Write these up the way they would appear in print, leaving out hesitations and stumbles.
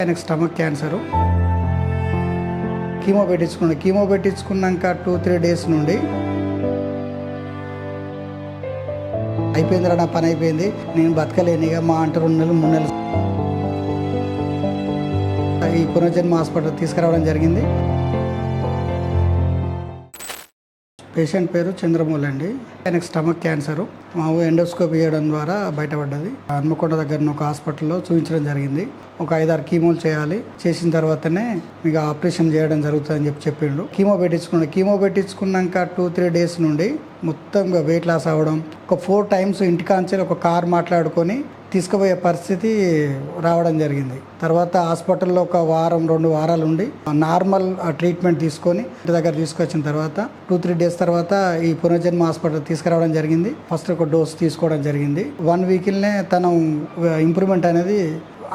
ఆయనకు stomach cancer. Chemo పెట్టించుకున్నాక 2-3 days నుండి అయిపోయిందిరా, నా పని అయిపోయింది, నేను బతకలేను ఇక మా అంటే 2 నెలలు 3 నెలలు ఈ పునర్జన్మ హాస్పిటల్ తీసుకురావడం జరిగింది. పేషెంట్ పేరు చంద్రమౌళి అండి. ఆయనకు స్టమక్ క్యాన్సరు. మా ఎండోస్కోపీ చేయడం ద్వారా బయటపడ్డది. హన్మకొండ దగ్గర ఒక హాస్పిటల్లో చూపించడం జరిగింది. ఒక 5-6 కీమోలు చేయాలి, చేసిన తర్వాతనే మీకు ఆపరేషన్ చేయడం జరుగుతుందని చెప్పిండు. కీమో పెట్టించుకున్నాక 2-3 డేస్ నుండి మొత్తం వెయిట్ లాస్ అవ్వడం, ఒక 4 టైమ్స్ ఇంటికాంచి ఒక కార్ మాట్లాడుకొని తీసుకుపోయే పరిస్థితి రావడం జరిగింది. తర్వాత హాస్పిటల్లో ఒక 1-2 వారాలు ఉండి నార్మల్ ట్రీట్మెంట్ తీసుకొని ఇంటి దగ్గర తీసుకొచ్చిన తర్వాత 2-3 డేస్ తర్వాత ఈ పునర్జన్మ హాస్పిటల్ తీసుకురావడం జరిగింది. ఫస్ట్ ఒక డోస్ తీసుకోవడం జరిగింది. 1 వీక్నే తను ఇంప్రూవ్మెంట్ అనేది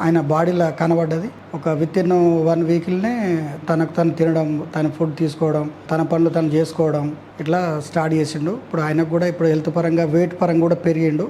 ఆయన బాడీలో కనబడ్డది. ఒక వితిన్ 1 వీక్నే తనకు తను తినడం, తన ఫుడ్ తీసుకోవడం, తన పనులు తను చేసుకోవడం ఇట్లా స్టార్ట్ చేసిండు. ఇప్పుడు ఆయనకు కూడా ఇప్పుడు హెల్త్ పరంగా వెయిట్ పరంగా కూడా పెరిగిండు,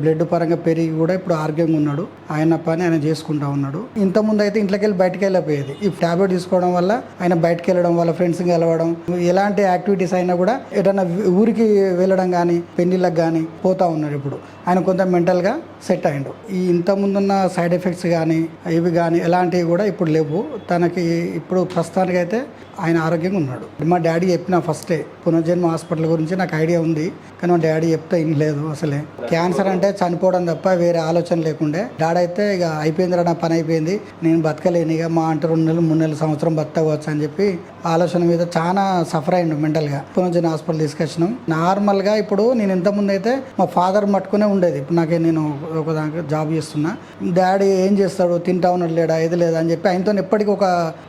బ్లడ్ పరంగా పెరిగి కూడా ఇప్పుడు ఆరోగ్యంగా ఉన్నాడు. ఆయన పని ఆయన చేసుకుంటా ఉన్నాడు. ఇంతకుముందు అయితే ఇంట్లోకి వెళ్ళి బయటకు వెళ్ళిపోయేది. ఈ టాబ్లెట్ తీసుకోవడం వల్ల ఆయన బయటకు వెళ్ళడం, వాళ్ళ ఫ్రెండ్స్ కలవడం, ఎలాంటి యాక్టివిటీస్ అయినా కూడా ఏదైనా ఊరికి వెళ్ళడం కానీ పెళ్ళిళ్ళకి కానీ పోతా ఉన్నాడు. ఇప్పుడు ఆయన కొంత మెంటల్గా సెట్ అయ్యిండు. ఈ ఇంతకుముందున్న సైడ్ ఎఫెక్ట్స్ కానీ ఇవి కానీ ఎలాంటివి కూడా ఇప్పుడు లేవు. తనకి ఇప్పుడు ప్రస్తుతానికైతే ఆయన ఆరోగ్యంగా ఉన్నాడు. మా డాడీ చెప్పిన ఫస్టే పునర్జన్మ హాస్పిటల్ గురించి నాకు ఐడియా ఉంది, కానీ మా డాడీ చెప్తే ఏం లేదు. అసలే క్యాన్సర్ అంటే చనిపోవడం తప్ప వేరే ఆలోచన లేకుండే. డాడీ అయితే ఇక అయిపోయిందిరా, నా పని అయిపోయింది, నేను బతకలేను ఇక మా అంటే 2 నెలలు 3 నెలల సంవత్సరం బతకవచ్చు అని చెప్పి ఆలోచన మీద చాలా సఫర్ అయ్యిండు మెంటల్గా. పునర్జన్మ హాస్పిటల్ తీసుకొచ్చినాం. నార్మల్గా ఇప్పుడు నేను ఇంతకుముందు అయితే మా ఫాదర్ మట్టుకునే ఉండేది. ఇప్పుడు నేను ఒక దానికి జాబ్ చేస్తున్నా. డాడీ ఏం చేస్తాడు, తింటా ఉన్నాడు లేడా, ఇది లేదా అని చెప్పి ఆయనతో ఎప్పటికీ ఒక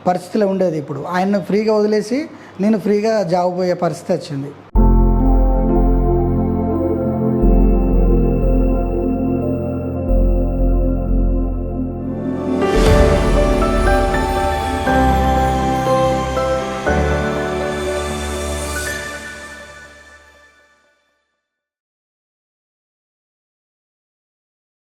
పరిస్థితిలో ఉండేది. ఇప్పుడు ఆయన ఫ్రీగా వదిలేసి నేను ఫ్రీగా జాబ్ పోయే పరిస్థితి వచ్చింది.